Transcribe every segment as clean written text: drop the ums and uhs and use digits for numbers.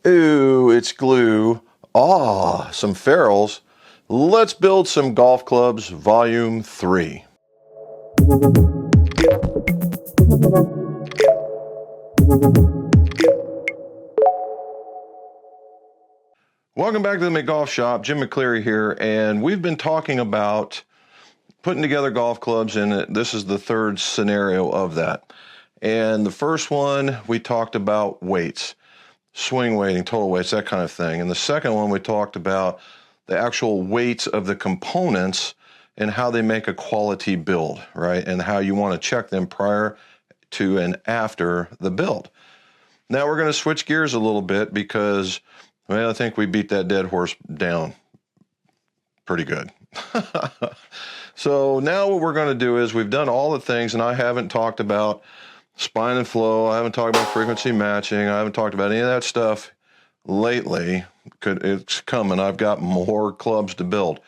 Ooh, it's glue. Ah, some ferrules. Let's build some golf clubs, volume 3. Welcome back to the McGolf Shop. Jim McCleary here, and we've been talking about putting together golf clubs, and this is the third scenario of that. And the first one, we talked about weights, swing weighting, total weights, that kind of thing. And the second one, we talked about the actual weights of the components and how they make a quality build, right? And how you want to check them prior to and after the build. Now we're going to switch gears a little bit because, well, I think we beat that dead horse down pretty good. So now what we're going to do is we've done all the things, and I haven't talked about spine and flow. I haven't talked about frequency matching. I haven't talked about any of that stuff lately. It's coming. I've got more clubs to build.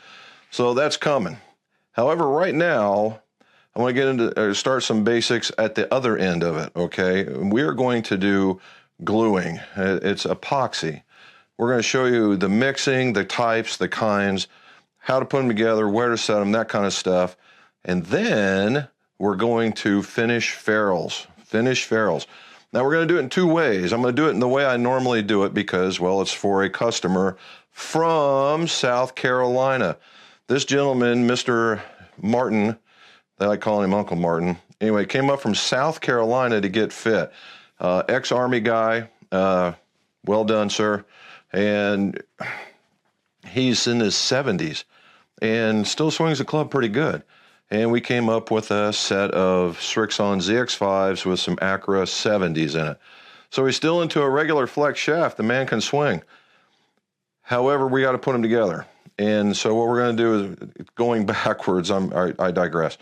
So that's coming. However, right now, I want to get into start some basics at the other end of it, okay? We are going to do gluing. It's epoxy. We're going to show you the mixing, the types, the kinds, how to put them together, where to set them, that kind of stuff. And then we're going to finish ferrules. Now we're going to do it in two ways. I'm going to do it in the way I normally do it because, well, it's for a customer from South Carolina. This gentleman, Mr. Martin, that I call him Uncle Martin, anyway, came up from South Carolina to get fit. Ex-Army guy, well done, sir. And he's in his 70s and still swings the club pretty good. And we came up with a set of Srixon ZX5s with some Acura 70s in it. So he's still into a regular flex shaft. The man can swing. However, we got to put them together. And so what we're going to do is, going backwards, I digress.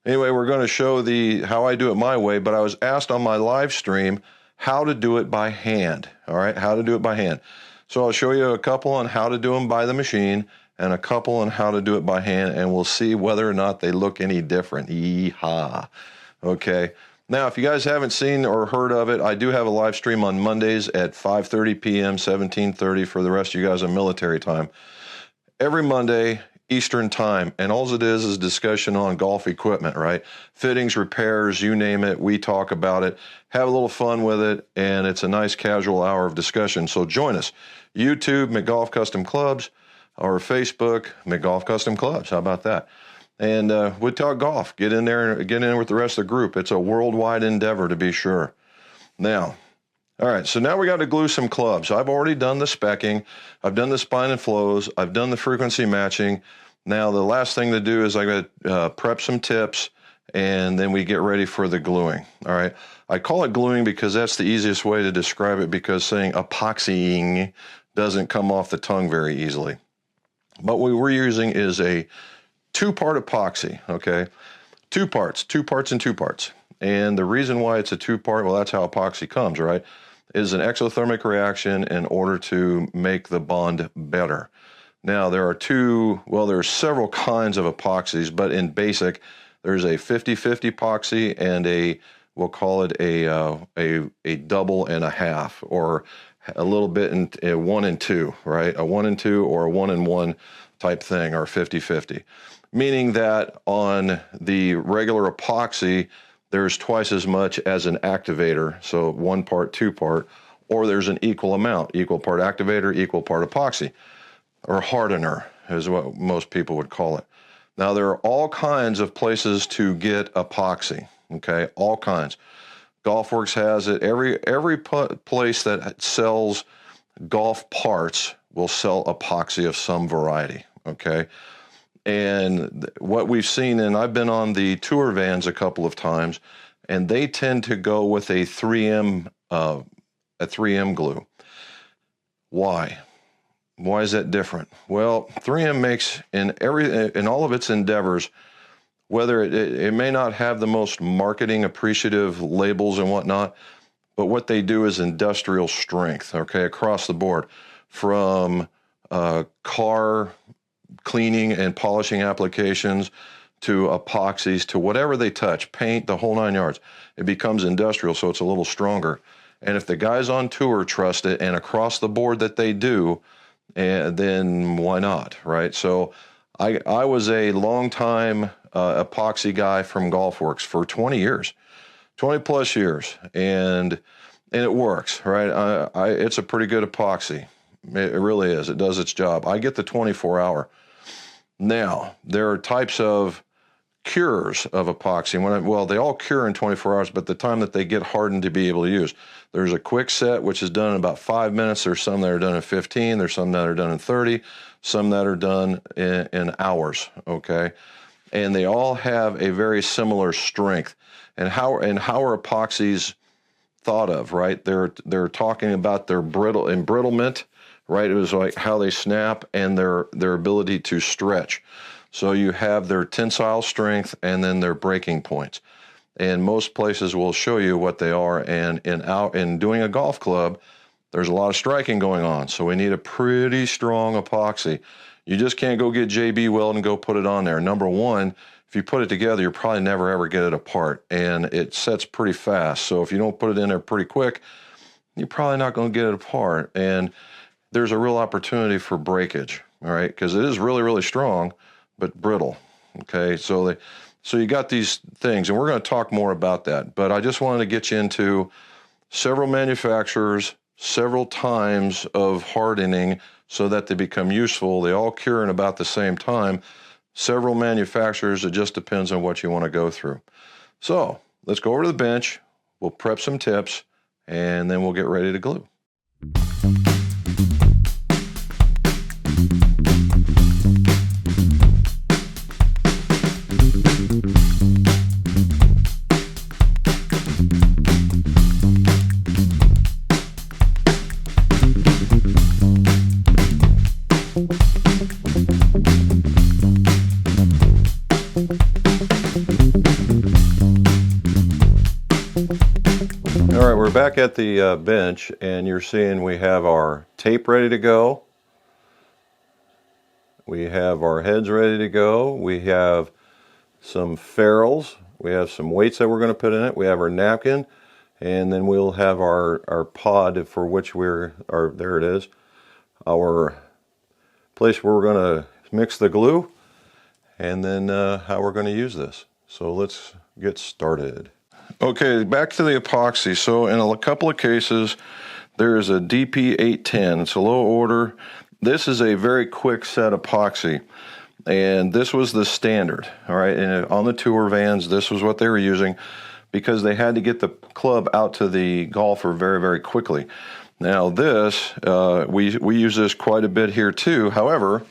Anyway, we're going to show how I do it my way, but I was asked on my live stream how to do it by hand. All right, how to do it by hand. So I'll show you a couple on how to do them by the machine and a couple on how to do it by hand, and we'll see whether or not they look any different. Yeehaw. Okay. Now, if you guys haven't seen or heard of it, I do have a live stream on Mondays at 5:30 p.m., 17:30 for the rest of you guys on military time. Every Monday, Eastern time, and all it is discussion on golf equipment, right? Fittings, repairs, you name it, we talk about it, have a little fun with it, and it's a nice casual hour of discussion. So join us. YouTube, McGolf Custom Clubs, or Facebook, McGolf Custom Clubs. How about that? And we talk golf. Get in there and get in with the rest of the group. It's a worldwide endeavor, to be sure. Now, all right, so now we got to glue some clubs. I've already done the specking. I've done the spine and flows. I've done the frequency matching. Now the last thing to do is I got to prep some tips, and then we get ready for the gluing. All right, I call it gluing because that's the easiest way to describe it, because saying epoxying doesn't come off the tongue very easily. But what we're using is a two-part epoxy, okay? Two parts and two parts. And the reason why it's a two-part, well, that's how epoxy comes, right? Is an exothermic reaction in order to make the bond better. Now, there's several kinds of epoxies, but in basic, there's a 50-50 epoxy and we'll call it a double and a half, or a little bit in a 1 and 2, right? A 1 and 2 or a 1 and 1 type thing, or 50-50. Meaning that on the regular epoxy, there's twice as much as an activator, so 1 part, 2 part, or there's an equal amount, equal part activator, equal part epoxy, or hardener is what most people would call it. Now, there are all kinds of places to get epoxy, okay, all kinds. Golfworks has it. Every place that sells golf parts will sell epoxy of some variety, okay? And what we've seen, and I've been on the tour vans a couple of times, and they tend to go with a 3M glue. Why? Why is that different? Well, 3M makes in all of its endeavors, whether it may not have the most marketing appreciative labels and whatnot, but what they do is industrial strength, okay, across the board, from car cleaning and polishing applications to epoxies to whatever they touch, paint, the whole 9 yards. It becomes industrial, so it's a little stronger. And if the guys on tour trust it and across the board that they do, then why not, right? So I was a long time epoxy guy from Golfworks for 20 years, 20 plus years, and it works, right? It's a pretty good epoxy. It really is. It does its job. I get the 24-hour. Now, there are types of cures of epoxy. Well, they all cure in 24 hours, but the time that they get hardened to be able to use. There's a quick set, which is done in about 5 minutes. There's some that are done in 15. There's some that are done in 30. Some that are done in hours, okay? And they all have a very similar strength. And how are epoxies thought of, right? They're talking about their embrittlement, right? It was like how they snap and their ability to stretch. So you have their tensile strength and then their breaking points. And most places will show you what they are. And in doing a golf club, there's a lot of striking going on. So we need a pretty strong epoxy. You just can't go get JB Weld and go put it on there. Number one, if you put it together, you'll probably never ever get it apart. And it sets pretty fast. So if you don't put it in there pretty quick, you're probably not going to get it apart. And there's a real opportunity for breakage, all right? Because it is really, really strong, but brittle, okay? So you got these things, and we're going to talk more about that. But I just wanted to get you into several manufacturers, several times of hardening so that they become useful. They all cure in about the same time. Several manufacturers, it just depends on what you want to go through. So let's go over to the bench. We'll prep some tips, and then we'll get ready to glue. All right, we're back at the bench, and you're seeing we have our tape ready to go. We have our heads ready to go. We have some ferrules. We have some weights that we're going to put in it. We have our napkin, and then we'll have our pod for which there it is, our place where we're going to mix the glue, and then how we're going to use this. So let's get started. Okay, back to the epoxy. So in a couple of cases, there is a DP810. It's a low order. This is a very quick set epoxy, and this was the standard, all right? And on the tour vans, this was what they were using because they had to get the club out to the golfer very, very quickly. Now this, we use this quite a bit here too. However,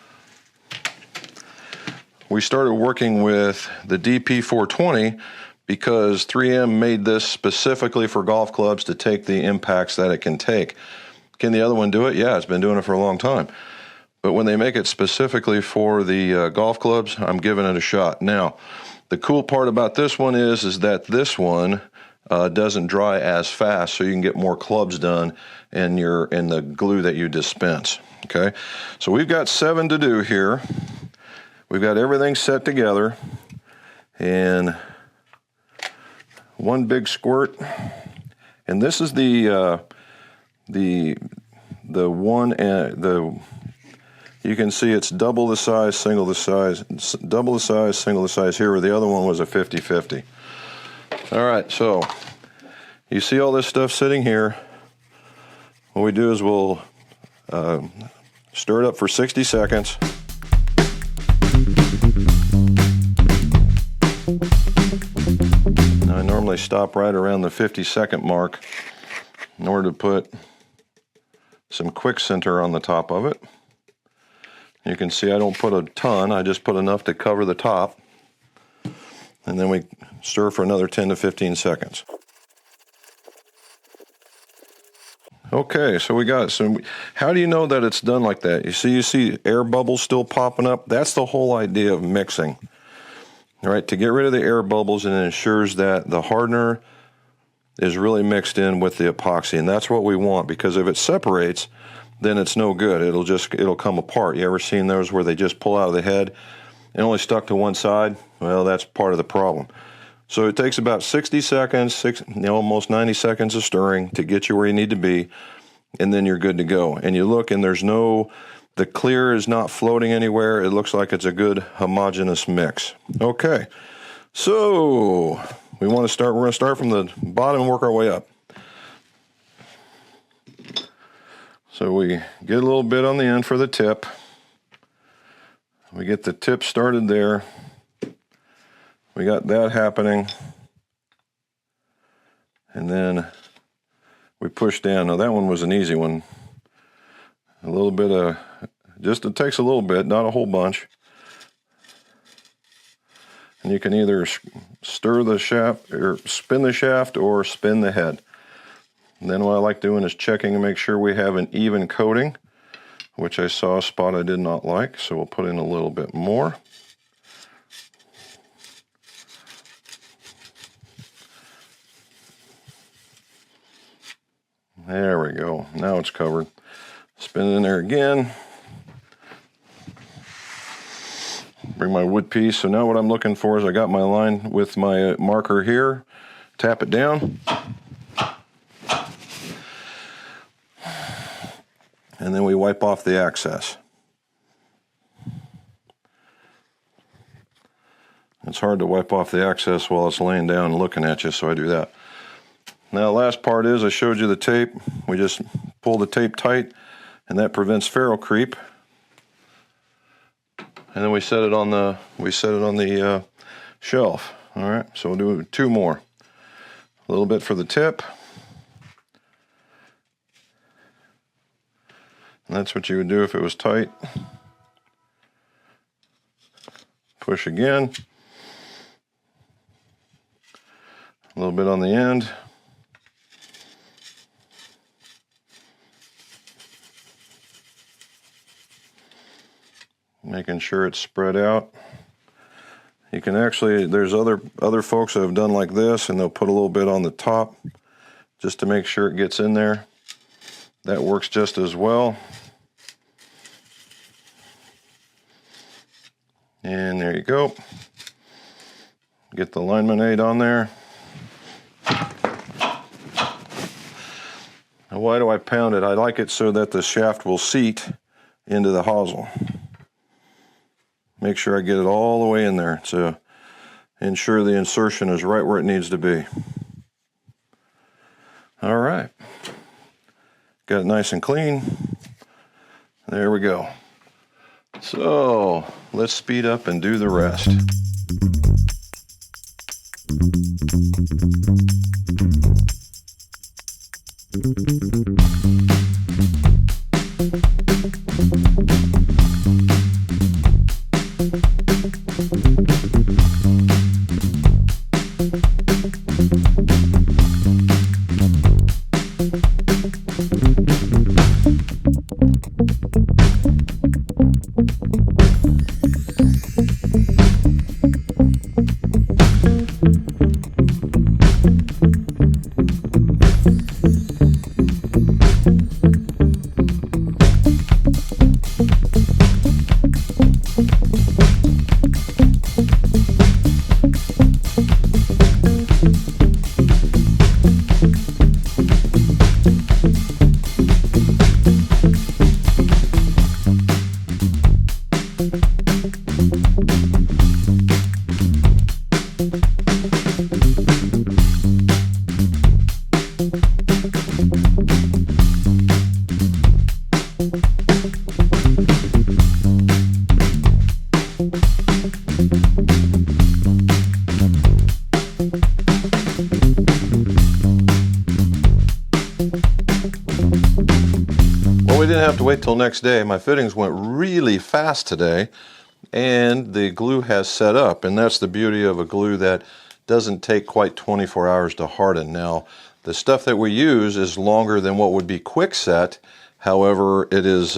we started working with the DP420 because 3M made this specifically for golf clubs to take the impacts that it can take. Can the other one do it? Yeah, it's been doing it for a long time. But when they make it specifically for the golf clubs, I'm giving it a shot. Now, the cool part about this one is that this one doesn't dry as fast, so you can get more clubs done in the glue that you dispense. Okay, so we've got 7 to do here. We've got everything set together, and one big squirt, and this is the one, and you can see it's double the size, single the size, double the size, single the size here, where the other one was a 50-50. All right, so you see all this stuff sitting here. What we do is we'll stir it up for 60 seconds. I normally stop right around the 50-second mark in order to put some quick center on the top of it. You can see I don't put a ton, I just put enough to cover the top. And then we stir for another 10 to 15 seconds. Okay, so we got some. How do you know that it's done like that? You see air bubbles still popping up? That's the whole idea of mixing. All right, to get rid of the air bubbles, and it ensures that the hardener is really mixed in with the epoxy, and that's what we want, because if it separates, then it's no good. It'll come apart. You ever seen those where they just pull out of the head and only stuck to one side? Well, that's part of the problem. So it takes about 60 seconds, almost 90 seconds of stirring to get you where you need to be, and then you're good to go. And you look, and the clear is not floating anywhere. It looks like it's a good homogeneous mix. Okay, so we're going to start from the bottom and work our way up. So we get a little bit on the end for the tip. We get the tip started there. We got that happening. And then we push down. Now that one was an easy one. A little bit of, it takes a little bit, not a whole bunch. And you can either stir the shaft, or spin the shaft, or spin the head. And then what I like doing is checking to make sure we have an even coating, which I saw a spot I did not like, so we'll put in a little bit more. There we go. Now it's covered. Spin it in there again. Bring my wood piece. So now what I'm looking for is I got my line with my marker here. Tap it down. And then we wipe off the excess. It's hard to wipe off the excess while it's laying down and looking at you, so I do that. Now the last part is I showed you the tape. We just pull the tape tight, and that prevents ferrule creep. And then we set it on the shelf. All right, so we'll do 2 more. A little bit for the tip. And that's what you would do if it was tight. Push again. A little bit on the end. Making sure it's spread out. You can actually, there's other folks that have done like this, and they'll put a little bit on the top just to make sure it gets in there. That works just as well. And there you go. Get the alignment aid on there. Now why do I pound it? I like it so that the shaft will seat into the hosel. Make sure I get it all the way in there to ensure the insertion is right where it needs to be. All right. Got it nice and clean. There we go. So let's speed up and do the rest. Well, we didn't have to wait till next day. My fittings went really fast today, and the glue has set up, and that's the beauty of a glue that doesn't take quite 24 hours to harden. Now, the stuff that we use is longer than what would be quick set. However, it is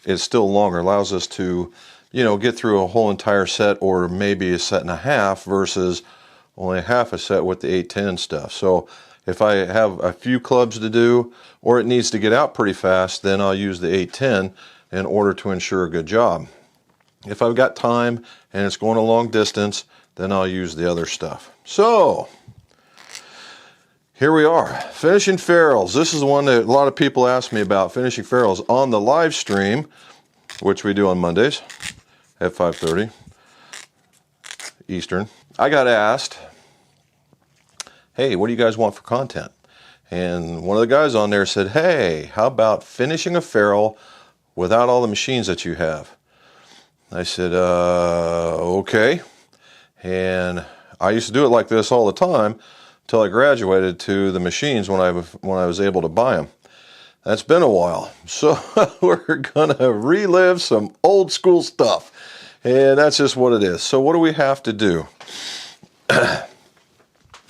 it's still longer. Allows us to, get through a whole entire set, or maybe a set and a half, versus only half a set with the 810 stuff. So if I have a few clubs to do, or it needs to get out pretty fast, then I'll use the 810 in order to ensure a good job. If I've got time and it's going a long distance, then I'll use the other stuff. So here we are, finishing ferrules. This is the one that a lot of people ask me about, finishing ferrules on the live stream, which we do on Mondays at 5:30 Eastern. I got asked, hey, what do you guys want for content? And one of the guys on there said, hey, how about finishing a ferrule without all the machines that you have? I said, okay. And I used to do it like this all the time until I graduated to the machines when I was able to buy them. That's been a while. So we're gonna relive some old school stuff. And that's just what it is. So what do we have to do?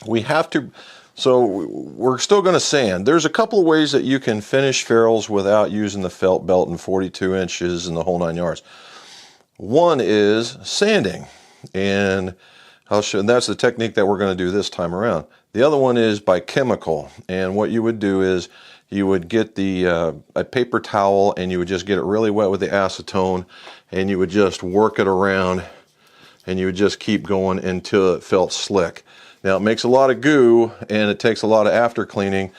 We're still going to sand. There's a couple of ways that you can finish ferrules without using the felt belt and 42 inches and the whole 9 yards. One is sanding, and that's the technique that we're going to do this time around. The other one is by chemical, and what you would do is you would get a paper towel and you would just get it really wet with the acetone, and you would just work it around, and you would just keep going until it felt slick. Now, it makes a lot of goo and it takes a lot of after cleaning,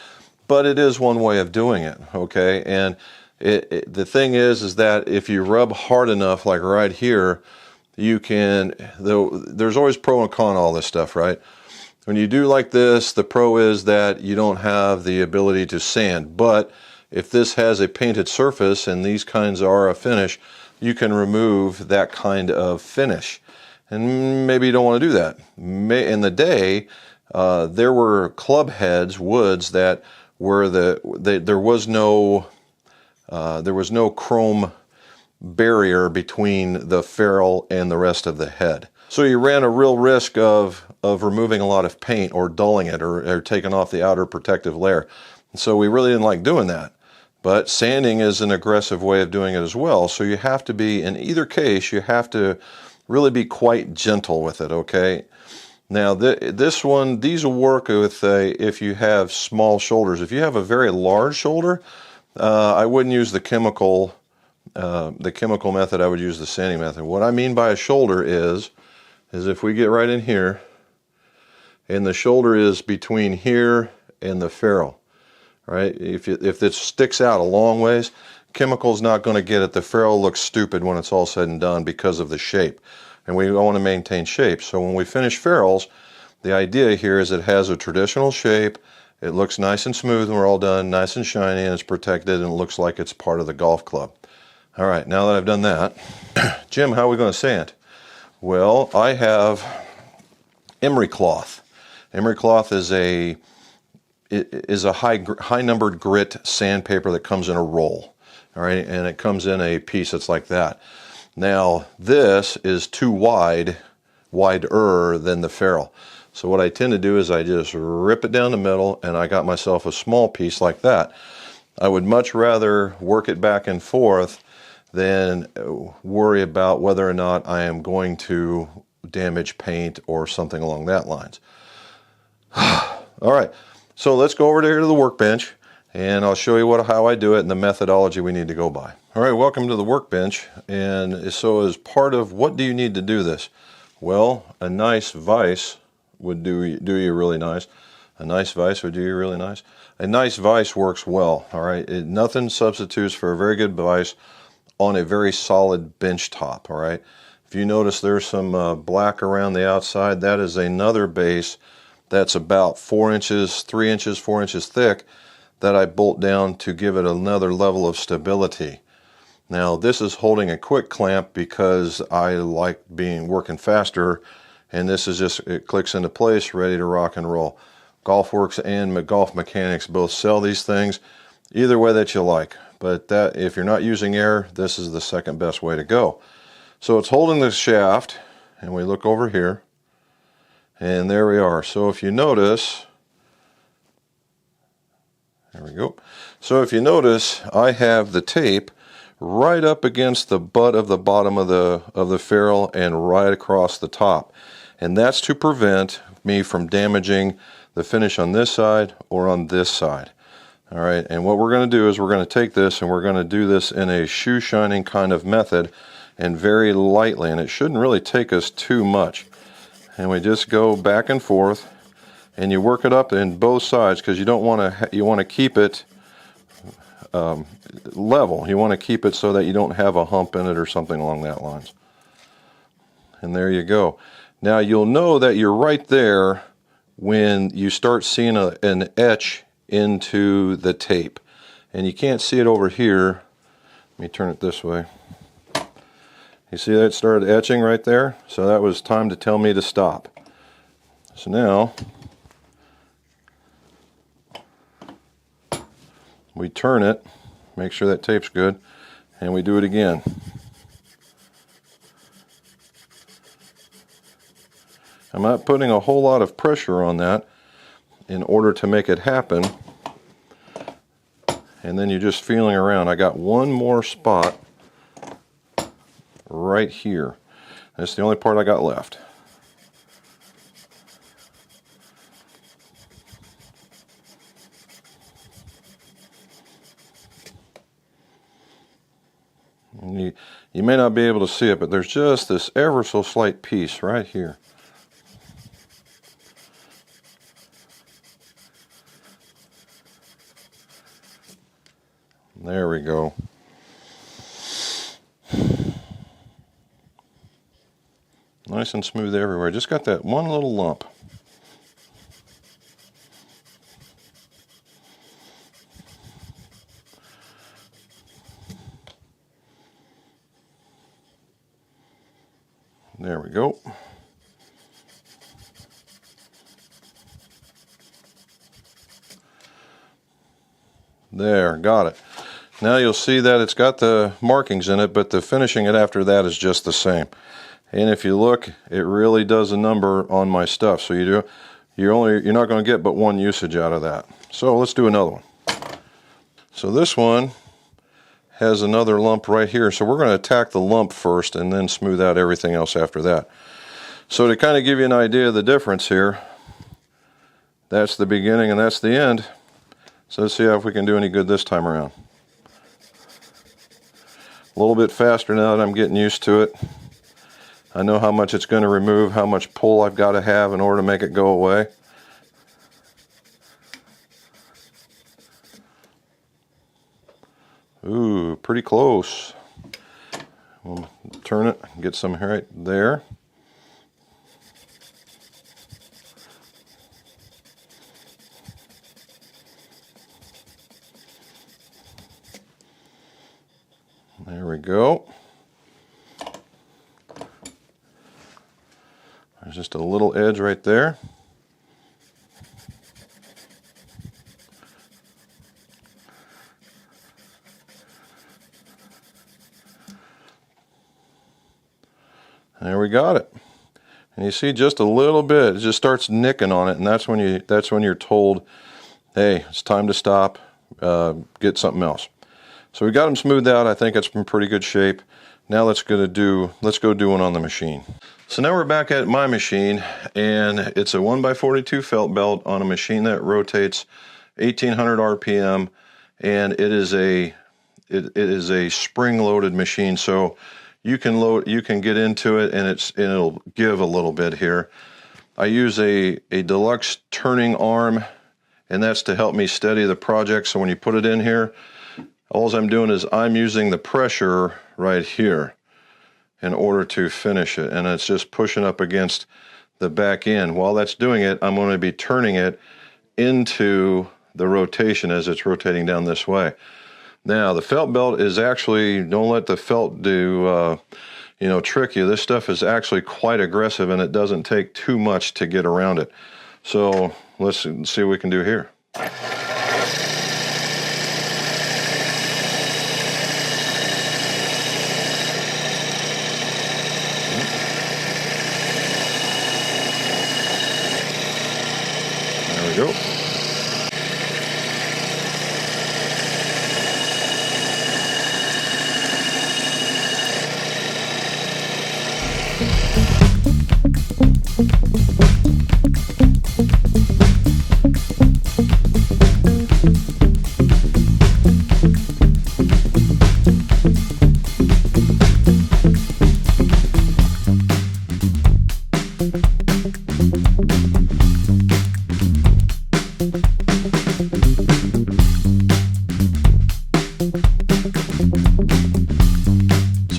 but it is one way of doing it, okay? And the thing is that if you rub hard enough, like right here, you can, there's always pro and con all this stuff, right? When you do like this, the pro is that you don't have the ability to sand, but if this has a painted surface and these kinds are a finish, you can remove that kind of finish. And maybe you don't want to do that. In the day, there were club heads, woods, that were there was no chrome barrier between the ferrule and the rest of the head. So you ran a real risk of removing a lot of paint or dulling it or taking off the outer protective layer. And so we really didn't like doing that. But sanding is an aggressive way of doing it as well. So you have to be, in either case, you have to really be quite gentle with it, okay? Now, these will work with if you have small shoulders. If you have a very large shoulder, I wouldn't use the chemical method. I would use the sanding method. What I mean by a shoulder is if we get right in here, and the shoulder is between here and the ferrule, right? If it sticks out a long ways, chemical's not going to get it. The ferrule looks stupid when it's all said and done because of the shape, and we want to maintain shape. So when we finish ferrules, the idea here is it has a traditional shape, it looks nice and smooth when we're all done, nice and shiny, and it's protected, and it looks like it's part of the golf club. All right, now that I've done that, Jim, how are we going to sand? Well, I have emery cloth. Emery cloth is a high numbered grit sandpaper that comes in a roll. All right, and it comes in a piece that's like that. Now, this is too wider than the ferrule. So what I tend to do is I just rip it down the middle, and I got myself a small piece like that. I would much rather work it back and forth than worry about whether or not I am going to damage paint or something along that lines. All right, so let's go over here to the workbench, and I'll show you how I do it and the methodology we need to go by. All right, welcome to the workbench. And so as part of what do you need to do this? Well, a nice vise would do you really nice. A nice vise would do you really nice. A nice vise works well, all right? Nothing substitutes for a very good vise on a very solid bench top, all right? If you notice there's some black around the outside, that is another base that's about 4 inches, 3 inches, 4 inches thick that I bolt down to give it another level of stability. Now, this is holding a quick clamp because I like working faster, and this is just, it clicks into place, ready to rock and roll. Golfworks and Golf Mechanics both sell these things, either way that you like. But if you're not using air, this is the second best way to go. So it's holding the shaft, and we look over here, and there we are. So if you notice, there we go. So if you notice, I have the tape right up against the butt of the bottom of the ferrule and right across the top. And that's to prevent me from damaging the finish on this side or on this side. All right, and what we're going to do is we're going to take this and we're going to do this in a shoe shining kind of method, and very lightly, and it shouldn't really take us too much. and we just go back and forth, and you work it up in both sides because you don't want to. You want to keep it level. You want to keep it so that you don't have a hump in it or something along that lines. And there you go. Now you'll know that you're right there when you start seeing an etch into the tape, and you can't see it over here. Let me turn it this way. You see that it started etching right there? So that was time to tell me to stop. So now we turn it, make sure that tape's good, and we do it again. I'm not putting a whole lot of pressure on that in order to make it happen. And then you're just feeling around. I got one more spot right here. That's the only part I got left. You may not be able to see it, but there's just this ever so slight piece right here. There we go. Nice and smooth everywhere. Just got that one little lump. There we go. There, got it. Now you'll see that it's got the markings in it, but the finishing it after that is just the same. And if you look, it really does a number on my stuff. So you're not going to get but one usage out of that. So let's do another one. So this one has another lump right here. So we're going to attack the lump first and then smooth out everything else after that. So to kind of give you an idea of the difference here, that's the beginning and that's the end. So let's see if we can do any good this time around. A little bit faster now that I'm getting used to it. I know how much it's going to remove, how much pull I've got to have in order to make it go away. Ooh, pretty close. We'll turn it, get some right there. There we go. There's just a little edge right there. There we got it. And you see just a little bit, it just starts nicking on it, and that's when you're told, hey, it's time to stop, get something else. So we got them smoothed out. I think it's in pretty good shape. Now let's go do one on the machine. So now we're back at my machine, and it's a 1x42 felt belt on a machine that rotates 1800 RPM, and it is a spring-loaded machine. So you can get into it, and it'll give a little bit here. I use a deluxe turning arm, and that's to help me steady the project. So when you put it in here, all I'm doing is I'm using the pressure right here in order to finish it, and it's just pushing up against the back end. While that's doing it, I'm going to be turning it into the rotation as it's rotating down this way. Now the felt belt is actually, don't let the felt trick you. This stuff is actually quite aggressive, and it doesn't take too much to get around it. So let's see what we can do here. There we go.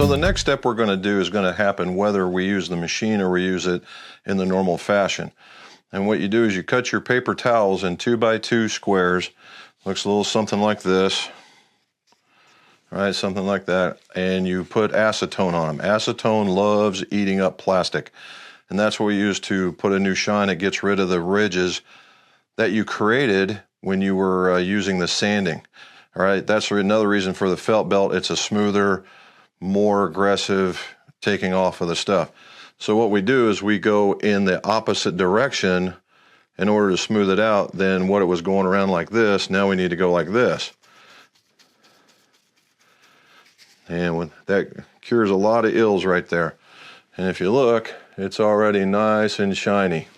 So the next step we're going to do is going to happen whether we use the machine or we use it in the normal fashion. And what you do is you cut your paper towels in 2x2 squares. Looks a little something like this. All right, something like that. And you put acetone on them. Acetone loves eating up plastic. And that's what we use to put a new shine. It gets rid of the ridges that you created when you were using the sanding. All right, that's another reason for the felt belt. It's a smoother, more aggressive taking off of the stuff. So what we do is we go in the opposite direction in order to smooth it out. Then what it was going around like this, now we need to go like this. And that cures a lot of ills right there. And if you look, it's already nice and shiny.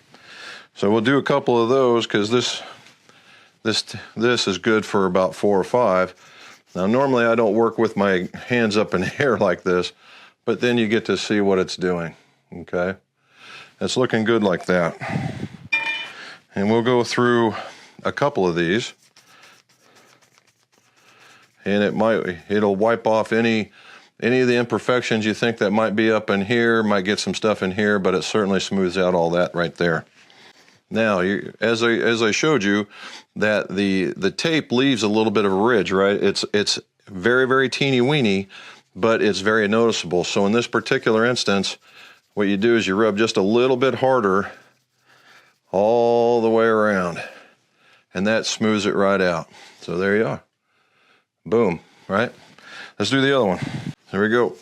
So we'll do a couple of those because this is good for about 4 or 5. Now normally I don't work with my hands up in the air like this, but then you get to see what it's doing. Okay, it's looking good like that. And we'll go through a couple of these. And it'll wipe off any of the imperfections you think that might be up in here, might get some stuff in here, but it certainly smooths out all that right there. Now, as I showed you, that the tape leaves a little bit of a ridge, right? It's very, very teeny weeny, but it's very noticeable. So in this particular instance, what you do is you rub just a little bit harder all the way around, and that smooths it right out. So there you are. Boom, right? Let's do the other one. There we go.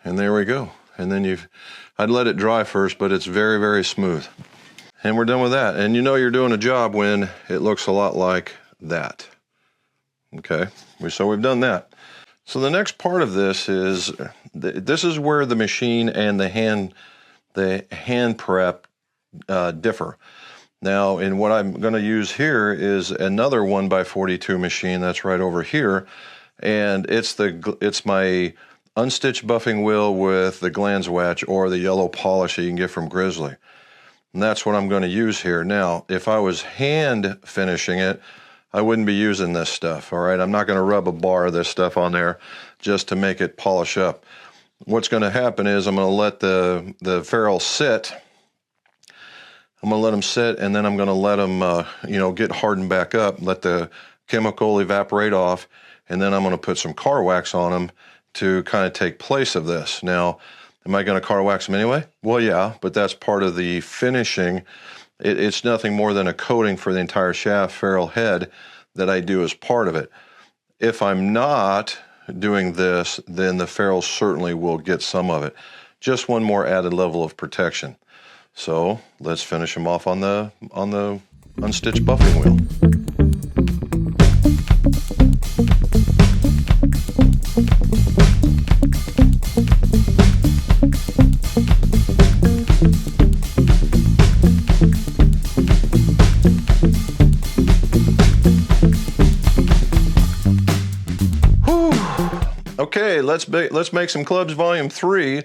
And there we go. And then I'd let it dry first, but it's very, very smooth. And we're done with that. And you know you're doing a job when it looks a lot like that. Okay, so we've done that. So the next part of this is, this is where the machine and the hand prep differ. Now, in what I'm going to use here is another 1x42 machine that's right over here, and it's my unstitched buffing wheel with the glands watch or the yellow polish that you can get from Grizzly. And that's what I'm going to use here. Now, if I was hand finishing it, I wouldn't be using this stuff, all right? I'm not going to rub a bar of this stuff on there just to make it polish up. What's going to happen is I'm going to let the ferrule sit. I'm going to let them sit, and then I'm going to let them, get hardened back up, let the chemical evaporate off, and then I'm going to put some car wax on them to kind of take place of this. Now, am I going to car wax them anyway? Well, yeah, but that's part of the finishing. It's nothing more than a coating for the entire shaft ferrule head that I do as part of it. If I'm not doing this, then the ferrule certainly will get some of it. Just one more added level of protection. So let's finish them off on the unstitched buffing wheel. Okay, let's make some clubs volume 3.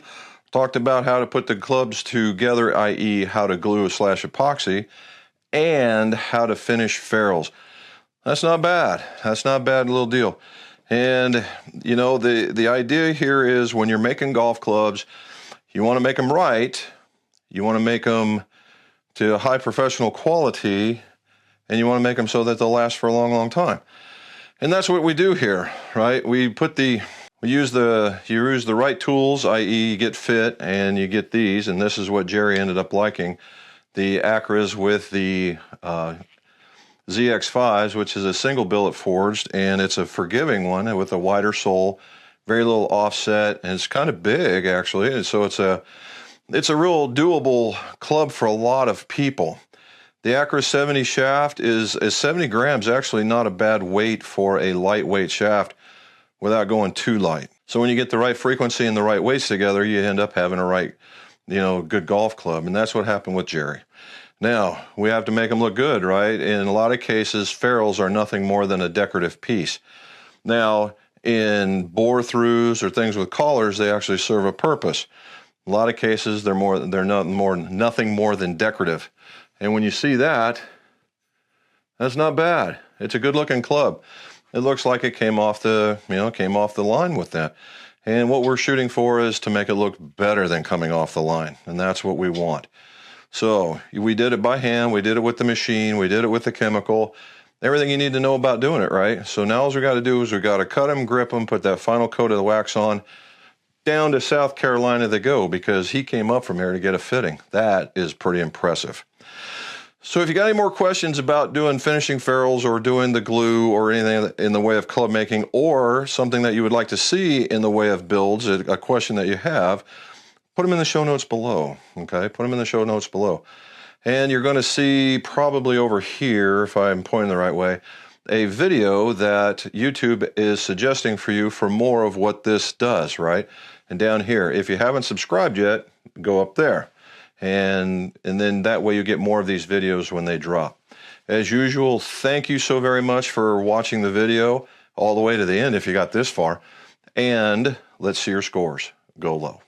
Talked about how to put the clubs together, i.e. how to glue / epoxy, and how to finish ferrules. That's not bad. That's not a bad little deal. And, the idea here is when you're making golf clubs, you want to make them right, you want to make them to high professional quality, and you want to make them so that they'll last for a long, long time. And that's what we do here, right? You use the right tools, i.e. you get fit and you get these, and this is what Jerry ended up liking. The Acras with the ZX5s, which is a single billet forged, and it's a forgiving one with a wider sole, very little offset, and it's kind of big actually, and so it's a real doable club for a lot of people. The Acras 70 shaft is 70 grams, actually not a bad weight for a lightweight shaft without going too light. So when you get the right frequency and the right weights together, you end up having a right, good golf club. And that's what happened with Jerry. Now, we have to make them look good, right? In a lot of cases, ferrules are nothing more than a decorative piece. Now, in bore-throughs or things with collars, they actually serve a purpose. A lot of cases, they're nothing more than decorative. And when you see that, that's not bad. It's a good-looking club. it looks like it came off the, came off the line with that. And what we're shooting for is to make it look better than coming off the line. And that's what we want. So we did it by hand. We did it with the machine. We did it with the chemical. Everything you need to know about doing it, right? So now all we got to do is we got to cut them, grip them, put that final coat of the wax on. Down to South Carolina they go, because he came up from here to get a fitting. That is pretty impressive. So if you got any more questions about doing finishing ferrules or doing the glue or anything in the way of club making, or something that you would like to see in the way of builds, a question that you have, put them in the show notes below, okay? Put them in the show notes below. And you're going to see probably over here, if I'm pointing the right way, a video that YouTube is suggesting for you for more of what this does, right? And down here, if you haven't subscribed yet, go up there. And then that way you get more of these videos when they drop. As usual, thank you so very much for watching the video all the way to the end if you got this far. And let's see your scores. Go low.